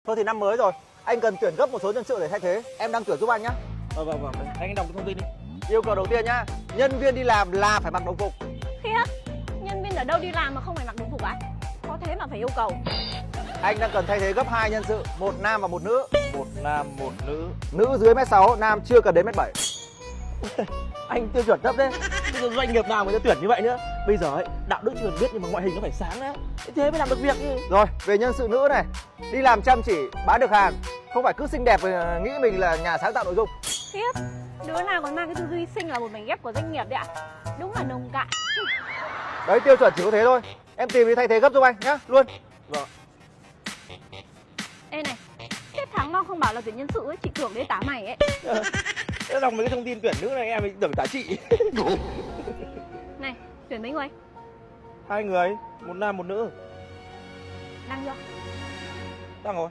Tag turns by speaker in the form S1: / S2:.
S1: Thôi thì năm mới rồi, anh cần tuyển gấp một số nhân sự để thay thế. Em đang tuyển giúp anh nhá.
S2: Vâng, anh đọc cái thông tin đi.
S1: Yêu cầu đầu tiên nhá, nhân viên đi làm là phải mặc đồng phục.
S3: Khiếp, nhân viên ở đâu đi làm mà không phải mặc đồng phục á? Có thế mà phải yêu cầu.
S1: Anh đang cần thay thế gấp 2 nhân sự, một nam và một nữ.
S2: Một nam, một nữ.
S1: Nữ dưới mét 6, nam chưa cần đến mét 7.
S2: Anh tiêu chuẩn thấp đấy. Bây giờ doanh nghiệp nào người ta tuyển như vậy nữa. Bây giờ ấy, đạo đức chưa cần biết nhưng mà ngoại hình nó phải sáng đấy. Thế mới làm được việc chứ.
S1: Rồi, về nhân sự nữ này, đi làm chăm chỉ, bán được hàng, không phải cứ xinh đẹp rồi nghĩ mình là nhà sáng tạo nội dung.
S3: Khiếp, đứa nào còn mang cái tư duy sinh là một mảnh ghép của doanh nghiệp đấy ạ? Đúng là nông cạn.
S1: Đấy, tiêu chuẩn chỉ có thế thôi. Em tìm đi thay thế gấp giúp anh nhá, luôn.
S2: Vâng.
S3: Ê này, thế tháng nó không bảo là tuyển nhân sự ấy, chị tưởng đấy tả mày ấy.
S2: Thế đọc mấy cái thông tin tuyển nữ này em ấy tưởng tả chị.
S3: Này, tuyển mấy người?
S2: 2 người, một nam một nữ.
S3: Đăng chưa?
S2: Đang rồi.